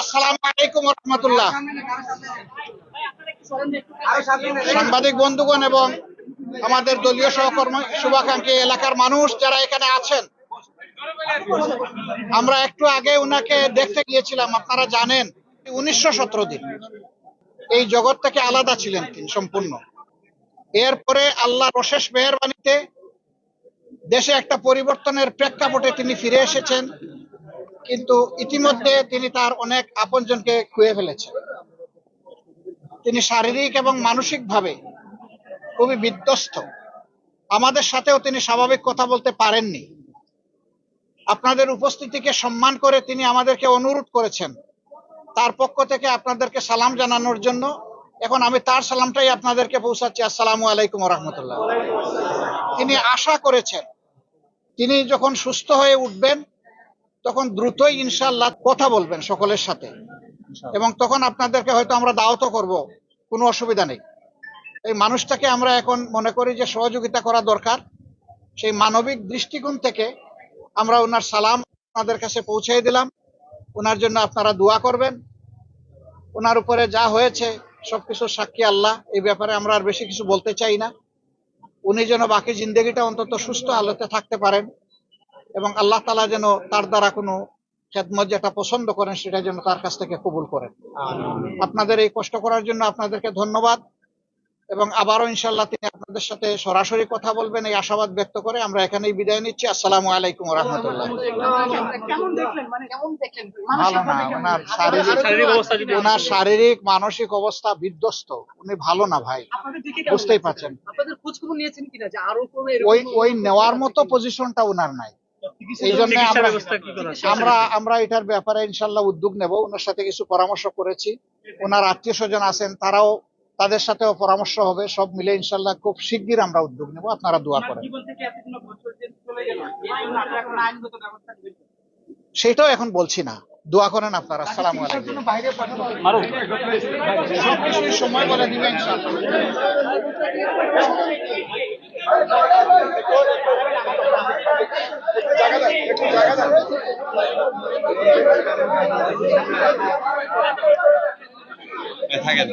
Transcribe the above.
আসসালামু আলাইকুম ওয়া রাহমাতুল্লাহ। সাংবাদিক বন্ধুগণ এবং আমাদের দলীয় সহকর্মী শুভাকাঙ্ক্ষী এলাকার মানুষ যারা এখানে আছেন, আমরা একটু আগে উনাকে দেখতে গিয়েছিলাম। আপনারা জানেন 1917 দিন এই জগৎ থেকে আলাদা ছিলেন তিনি সম্পূর্ণ। এরপরে আল্লাহর অশেষ মেহেরবানিতে দেশে একটা পরিবর্তনের প্রেক্ষাপটে তিনি ফিরে এসেছেন, কিন্তু ইতিমধ্যে তিনি তার অনেক আপনজনকে খুঁয়ে ফেলেছেন। তিনি শারীরিক এবং মানসিকভাবে খুবই বিধ্বস্ত। আমাদের সাথেও তিনি স্বাভাবিক কথা বলতে পারেননি। আপনাদের উপস্থিতিকে সম্মান করে তিনি আমাদেরকে অনুরোধ করেছেন তার পক্ষ থেকে আপনাদেরকে সালাম জানানোর জন্য। এখন আমি তার সালামটাই আপনাদেরকে পৌঁছাচ্ছি। আসসালামু আলাইকুম ওয়া রাহমাতুল্লাহ। তিনি আশা করেছেন তিনি যখন সুস্থ হয়ে উঠবেন তখন দ্রুতই ইনশাআল্লাহ কথা বলবেন সকলের সাথে, এবং তখন আপনাদেরকে হয়তো আমরা দাওয়াতও করব, কোনো অসুবিধা নেই। এই মানুষটাকে আমরা এখন মনে করি যে সহযোগিতা করা দরকার। সেই মানবিক দৃষ্টিকোণ থেকে আমরা ওনার সালাম আপনাদের কাছে পৌঁছে দিলাম। ওনার জন্য আপনারা দোয়া করবেন। ওনার উপরে যা হয়েছে সবকিছু সাক্ষী আল্লাহ। এই ব্যাপারে আমরা আর বেশি কিছু বলতে চাই না। উনি যেন বাকি জিন্দগিটা অন্তত সুস্থ হালতে থাকতে পারেন, এবং আল্লাহ তাআলা যেন তার দ্বারা কোনো খেদমত যেটা পছন্দ করেন সেটা যেন তার কাছ থেকে কবুল করেন। আপনাদের এই কষ্ট করার জন্য আপনাদেরকে ধন্যবাদ, এবং আবারও ইনশাআল্লাহ তিনি আপনাদের সাথে সরাসরি কথা বলবেন এই আশাবাদ ব্যক্ত করে আমরা এখানেই বিদায় নিচ্ছি। আসসালামু আলাইকুম ওয়া রাহমাতুল্লাহ। ভালো না, ওনার শারীরিক মানসিক অবস্থা বিধ্বস্ত। উনি ভালো না ভাই, বুঝতেই পারছেন। ওই নেওয়ার মতো পজিশনটা ওনার নাই। এই জন্য আমরা এটার ব্যাপারে ইনশাল্লাহ উদ্যোগ নেব। ওনার সাথে কিছু পরামর্শ করেছি, ওনার আত্মীয় স্বজন আছেন তারাও, তাদের সাথেও পরামর্শ হবে। সব মিলে ইনশাল্লাহ খুব শিগগির আমরা উদ্যোগ নেব। আপনারা দোয়া করেন। সেটাও এখন বলছি না, দোয়া করেন আপনারা। আসসালামু আলাইকুম। সবকিছুই সময় বলে দিবে ইনশাআল্লাহ। থাকেন